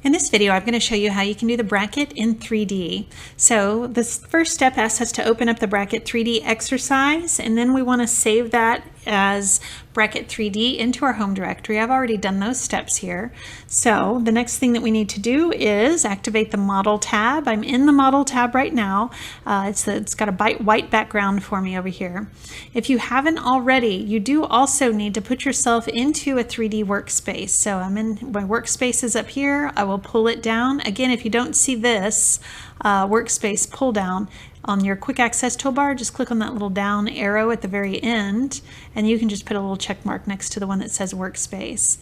In this video, I'm going to show you how you can do the bracket in 3D. So this first step asks us to open up the bracket 3D exercise, and then we want to save that as bracket 3D into our home directory. I've already done those steps here. So the next thing that we need to do is activate the model tab. I'm in the model tab right now. It's got a white background for me over here. If you haven't already, you do also need to put yourself into a 3D workspace. So I'm in my workspace is up here. I will pull it down. Again, if you don't see this workspace pull down on your quick access toolbar, just click on that little down arrow at the very end, and you can just put a little check mark next to the one that says workspace.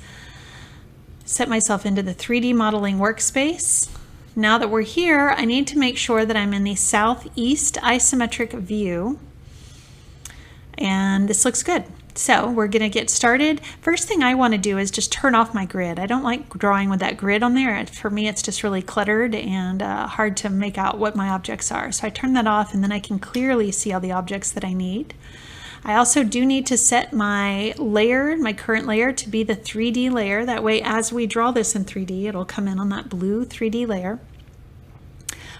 Set myself into the 3D modeling workspace. Now that we're here, I need to make sure that I'm in the southeast isometric view, and this looks good. So we're going to get started. First thing I want to do is just turn off my grid. I don't like drawing with that grid on there. For me, it's just really cluttered and hard to make out what my objects are. So I turn that off, and then I can clearly see all the objects that I need. I also do need to set my layer, my current layer, to be the 3D layer. That way, as we draw this in 3D, it'll come in on that blue 3D layer.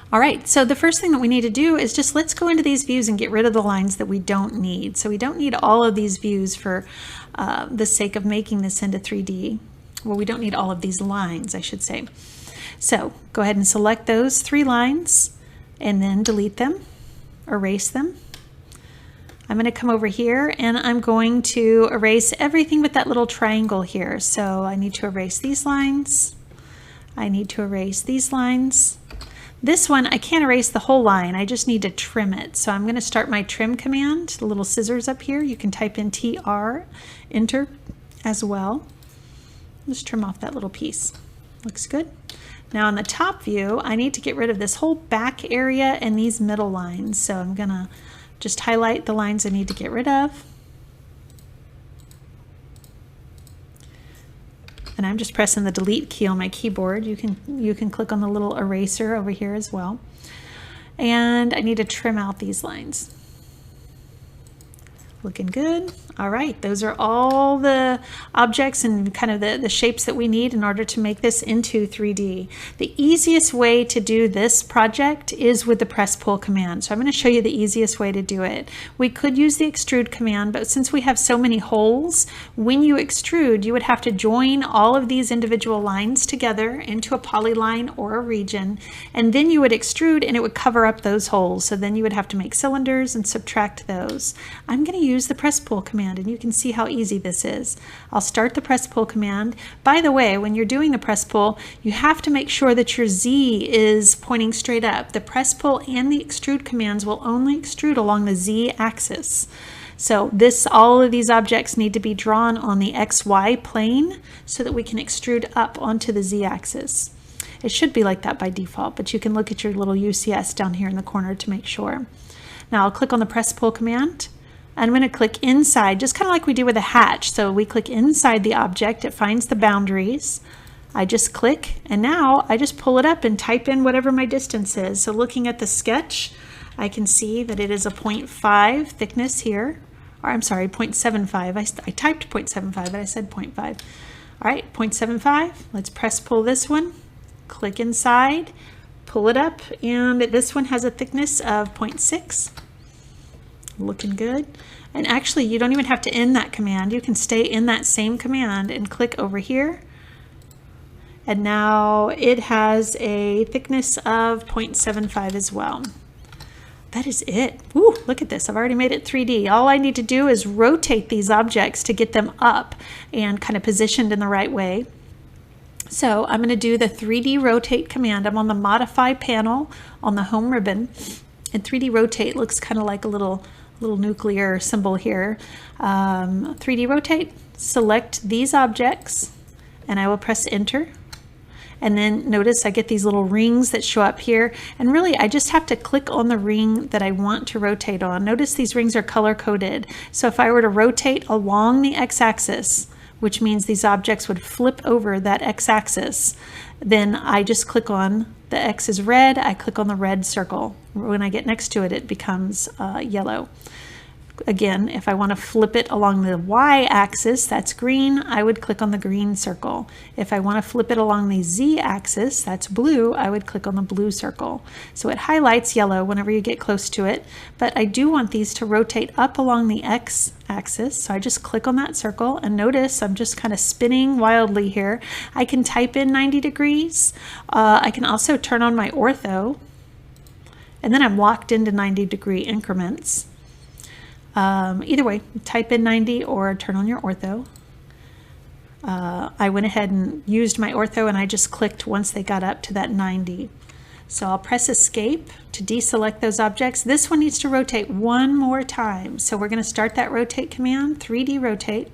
All right, so the first thing that we need to do is just let's go into these views and get rid of the lines that we don't need. So we don't need all of these views for the sake of making this into 3D. Well, we don't need all of these lines, I should say. So go ahead and select those 3 lines and then delete them, erase them. I'm going to come over here and I'm going to erase everything but that little triangle here. So I need to erase these lines. I need to erase these lines. This one, I can't erase the whole line, I just need to trim it. So I'm going to start my trim command, the little scissors up here. You can type in TR, enter as well. Just trim off that little piece. Looks good. Now in the top view, I need to get rid of this whole back area and these middle lines. So I'm going to just highlight the lines I need to get rid of. And I'm just pressing the delete key on my keyboard. You can click on the little eraser over here as well. And I need to trim out these lines. Looking good. All right, those are all the objects and kind of the shapes that we need in order to make this into 3D. The easiest way to do this project is with the press pull command. So I'm going to show you the easiest way to do it. We could use the extrude command, but since we have so many holes, when you extrude, you would have to join all of these individual lines together into a polyline or a region, and then you would extrude and it would cover up those holes. So then you would have to make cylinders and subtract those. I'm going to use the press pull command, and you can see how easy this is. I'll start the press pull command. By the way, when you're doing the press pull, you have to make sure that your Z is pointing straight up. The press pull and the extrude commands will only extrude along the Z axis. So all of these objects need to be drawn on the XY plane so that we can extrude up onto the Z axis. It should be like that by default, but you can look at your little UCS down here in the corner to make sure. Now I'll click on the press pull command. I'm going to click inside, just kind of like we do with a hatch. So we click inside the object, it finds the boundaries. I just click, and now I just pull it up and type in whatever my distance is. So looking at the sketch, I can see that it is a 0.5 thickness here. Or I'm sorry, 0.75. I typed 0.75, but I said 0.5. All right, 0.75. Let's press pull this one. Click inside, pull it up, and this one has a thickness of 0.6. Looking good. And actually, you don't even have to end that command. You can stay in that same command and click over here. And now it has a thickness of 0.75 as well. That is it. Woo, look at this. I've already made it 3D. All I need to do is rotate these objects to get them up and kind of positioned in the right way. So I'm going to do the 3D rotate command. I'm on the modify panel on the home ribbon. And 3D rotate looks kind of like a little nuclear symbol here. 3D rotate, select these objects, and I will press enter. And then notice I get these little rings that show up here. And really, I just have to click on the ring that I want to rotate on. Notice these rings are color coded. So if I were to rotate along the x-axis, which means these objects would flip over that x-axis, then I just click on the X is red, I click on the red circle. When I get next to it, it becomes yellow. Again, if I want to flip it along the y-axis, that's green, I would click on the green circle. If I want to flip it along the z-axis, that's blue, I would click on the blue circle. So it highlights yellow whenever you get close to it, but I do want these to rotate up along the x-axis, so I just click on that circle, and notice I'm just kind of spinning wildly here. I can type in 90 degrees. I can also turn on my ortho, and then I'm locked into 90-degree increments. Either way, type in 90 or turn on your ortho. I went ahead and used my ortho, and I just clicked once they got up to that 90. So I'll press escape to deselect those objects. This one needs to rotate one more time. So we're going to start that rotate command, 3D rotate,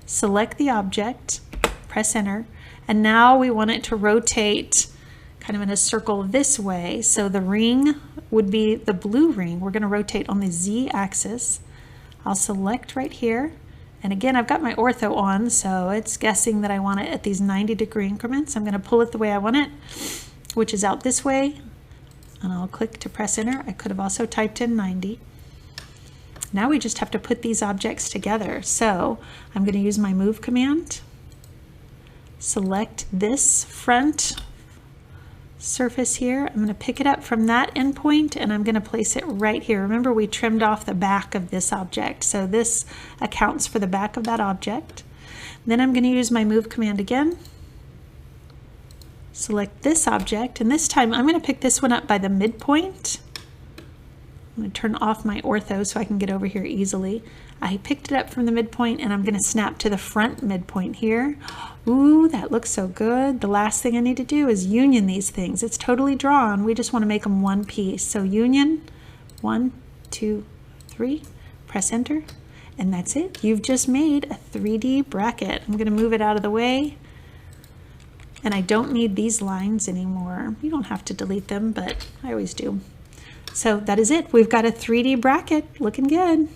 select the object, press enter, and now we want it to rotate kind of in a circle this way. So the ring would be the blue ring. We're going to rotate on the Z axis. I'll select right here, and again I've got my ortho on, so it's guessing that I want it at these 90-degree increments. I'm going to pull it the way I want it, which is out this way, and I'll click to press enter. I could have also typed in 90. Now we just have to put these objects together. So I'm going to use my move command, select this front surface here. I'm going to pick it up from that endpoint, and I'm going to place it right here. Remember, we trimmed off the back of this object, so this accounts for the back of that object. Then I'm going to use my move command again, select this object, and this time I'm going to pick this one up by the midpoint. I'm going to turn off my ortho so I can get over here easily. I picked it up from the midpoint, and I'm going to snap to the front midpoint here. Ooh, that looks so good. The last thing I need to do is union these things. It's totally drawn. We just want to make them one piece. So union, 1, 2, 3, press enter, and that's it. You've just made a 3D bracket. I'm going to move it out of the way, and I don't need these lines anymore. You don't have to delete them, but I always do. So that is it. We've got a 3D bracket looking good.